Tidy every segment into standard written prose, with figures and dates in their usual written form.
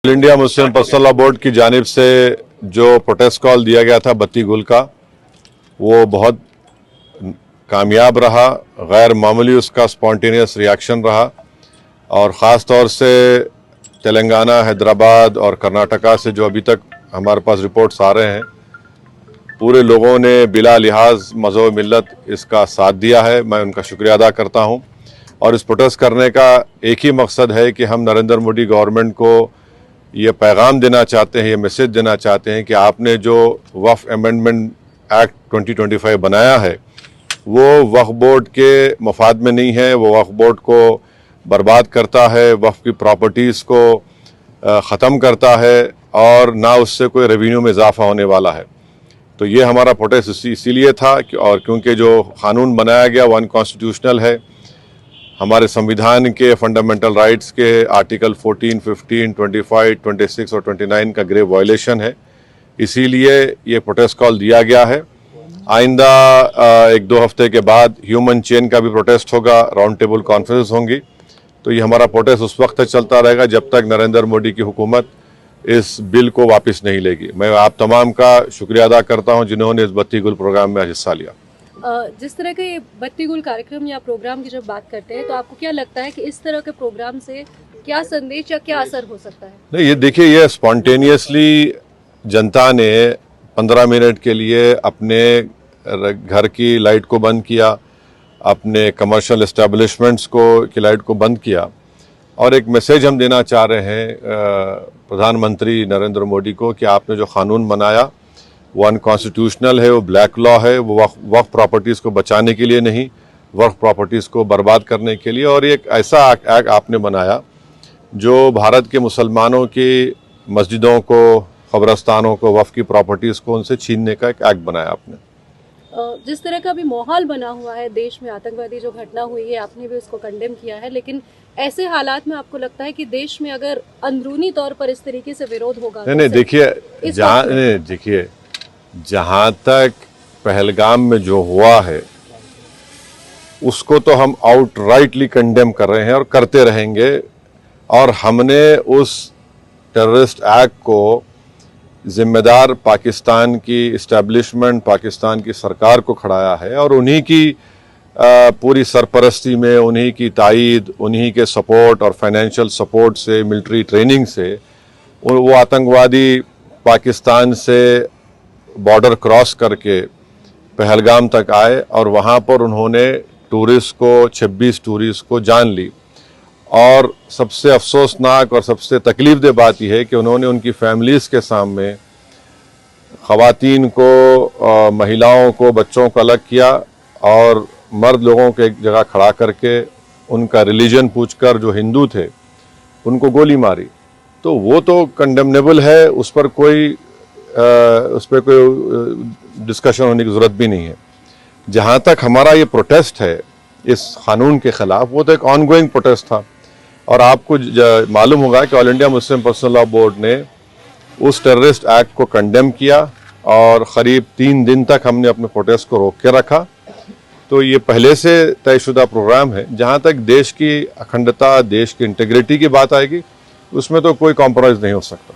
All India Muslim personal law board की जानिब से जो प्रोटेस्ट कॉल दिया गया था बत्ती गुल का, वो बहुत कामयाब रहा। गैर मामूली उसका स्पॉन्टेनियस रिएक्शन रहा और ख़ास तौर से तेलंगाना, हैदराबाद और कर्नाटका से जो अभी तक हमारे पास रिपोर्ट्स आ रहे हैं, पूरे लोगों ने बिला लिहाज मज़हब मिल्लत इसका साथ दिया है। मैं उनका शुक्रिया अदा करता हूं। और इस प्रोटेस्ट करने का एक ही मकसद है कि हम नरेंद्र मोदी गवर्नमेंट को ये पैगाम देना चाहते हैं, ये मैसेज देना चाहते हैं कि आपने जो वक्फ अमेंडमेंट एक्ट 2025 बनाया है वो वक्फ बोर्ड के मफाद में नहीं है। वो वक्फ बोर्ड को बर्बाद करता है, वक्फ की प्रॉपर्टीज़ को ख़त्म करता है और ना उससे कोई रेवेन्यू में इजाफा होने वाला है। तो ये हमारा प्रोटेस्ट इसीलिए था और क्योंकि जो कानून बनाया गया वो अनकॉन्स्टिट्यूशनल है, हमारे संविधान के फंडामेंटल राइट्स के आर्टिकल 14, 15, 25, 26 और 29 का ग्रेव वायलेशन है। इसीलिए ये प्रोटेस्ट कॉल दिया गया है। आइंदा 1-2 हफ्ते के बाद ह्यूमन चेन का भी प्रोटेस्ट होगा, राउंड टेबल कॉन्फ्रेंस होंगी। तो ये हमारा प्रोटेस्ट उस वक्त तक चलता रहेगा जब तक नरेंद्र मोदी की हुकूमत इस बिल को वापस नहीं लेगी। मैं आप तमाम का शुक्रिया अदा करता हूं जिन्होंने इस बत्ती गुल प्रोग्राम में हिस्सा लिया। जिस तरह के ये बत्ती गुल कार्यक्रम या प्रोग्राम की जब बात करते हैं तो आपको क्या लगता है कि इस तरह के प्रोग्राम से क्या संदेश या क्या असर हो सकता है? नहीं, ये देखिए, ये स्पॉन्टेनियसली जनता ने 15 मिनट के लिए अपने घर की लाइट को बंद किया, अपने कमर्शियल एस्टेब्लिशमेंट्स की लाइट को बंद किया और एक मैसेज हम देना चाह रहे हैं प्रधानमंत्री नरेंद्र मोदी को कि आपने जो कानून बनाया वो अनकॉन्स्टिट्यूशनल है, वो ब्लैक लॉ है, वो वक्फ प्रॉपर्टीज़ को बचाने के लिए नहीं, वक्फ प्रॉपर्टीज़ को बर्बाद करने के लिए। और एक ऐसा एक्ट आपने बनाया जो भारत के मुसलमानों की मस्जिदों को, कब्रस्तानों को, वक्फ की प्रॉपर्टीज़ को उनसे छीनने का एक एक्ट बनाया आपने। जिस तरह का भी माहौल बना हुआ है देश में, आतंकवादी जो घटना हुई है, आपने भी उसको कंडेम किया है, लेकिन ऐसे हालात में आपको लगता है कि देश में अगर अंदरूनी तौर पर इस तरीके से विरोध होगा? नहीं, देखिए, जहां तक पहलगाम में जो हुआ है उसको तो हम आउटराइटली कंडेम कर रहे हैं और करते रहेंगे। और हमने उस टेररिस्ट एक्ट को जिम्मेदार पाकिस्तान की इस्टेब्लिशमेंट, पाकिस्तान की सरकार को खड़ाया है और उन्हीं की पूरी सरपरस्ती में, उन्हीं की तायद, उन्हीं के सपोर्ट और फाइनेंशियल सपोर्ट से, मिलिट्री ट्रेनिंग से वो आतंकवादी पाकिस्तान से बॉर्डर क्रॉस करके पहलगाम तक आए और वहाँ पर उन्होंने 26 टूरिस्ट को जान ली। और सबसे अफसोसनाक और सबसे तकलीफदेह बात यह है कि उन्होंने उनकी फैमिलीज़ के सामने ख़वातीन को, महिलाओं को, बच्चों को अलग किया और मर्द लोगों को एक जगह खड़ा करके उनका रिलीजन पूछकर, जो हिंदू थे, उनको गोली मारी। तो वो तो कंडेमनेबल है, उस पर कोई डिस्कशन होने की ज़रूरत भी नहीं है। जहाँ तक हमारा ये प्रोटेस्ट है इस कानून के ख़िलाफ़, वो तो एक ऑनगोइंग प्रोटेस्ट था। और आपको मालूम होगा कि all India Muslim personal law board ने उस टेररिस्ट एक्ट को कंडेम किया और क़रीब 3 दिन तक हमने अपने प्रोटेस्ट को रोक के रखा। तो ये पहले से तयशुदा प्रोग्राम है। जहाँ तक देश की अखंडता, देश की इंटीग्रिटी की बात आएगी, उसमें तो कोई कॉम्प्रोमाइज़ नहीं हो सकता।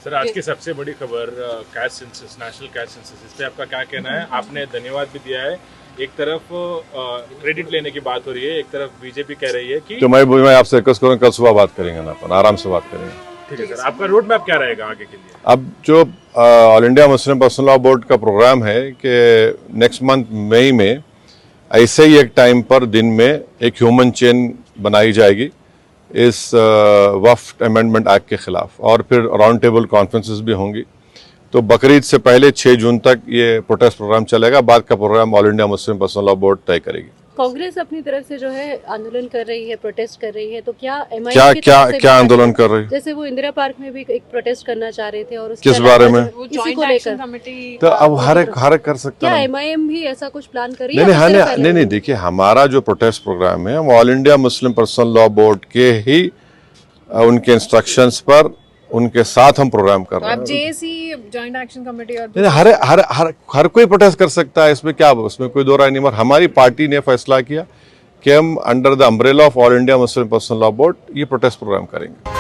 सर, आज की सबसे बड़ी खबर cash census, national cash census, इस पे आपका क्या कहना है? आपने धन्यवाद भी दिया है। एक तरफ क्रेडिट लेने की बात हो रही है, एक तरफ बीजेपी कह रही है कि तो मैं आपसे रिक्वेस्ट करूँगा, कल सुबह बात करेंगे ना, अपन आराम से बात करेंगे। ठीक है सर, आपका रोड मैप क्या रहेगा आगे के लिए? अब जो all India Muslim personal law board का प्रोग्राम है कि नेक्स्ट मंथ मई में ऐसे ही एक टाइम पर दिन में एक ह्यूमन चेन बनाई जाएगी इस वक्फ अमेंडमेंट एक्ट के खिलाफ और फिर राउंड टेबल कॉन्फ्रेंसेस भी होंगी। तो बकरीद से पहले 6 जून तक ये प्रोटेस्ट प्रोग्राम चलेगा। बाद का program all India Muslim personal law board तय करेगी। कांग्रेस अपनी तरफ से जो है आंदोलन कर रही है, प्रोटेस्ट कर रही है, तो क्या एमआईएम की तरफ से क्या आंदोलन कर रही है? जैसे वो इंदिरा पार्क में भी एक प्रोटेस्ट करना चाह रहे थे और किस बारे में? इसी को लेकर। तो अब हर एक कर सकता क्या है। एमआईएम भी ऐसा कुछ प्लान कर रही है? नहीं, देखिए, हमारा जो प्रोटेस्ट प्रोग्राम है हम all India Muslim personal law board के ही उनके इंस्ट्रक्शंस पर, उनके साथ हम प्रोग्राम कर रहे हैं। जेएसी जॉइंट एक्शन कमेटी और हर कोई प्रोटेस्ट कर सकता है, इसमें क्या, उसमें कोई दो राय नहीं। मगर हमारी पार्टी ने फैसला किया कि हम under the umbrella of all India Muslim personal law board ये प्रोटेस्ट प्रोग्राम करेंगे।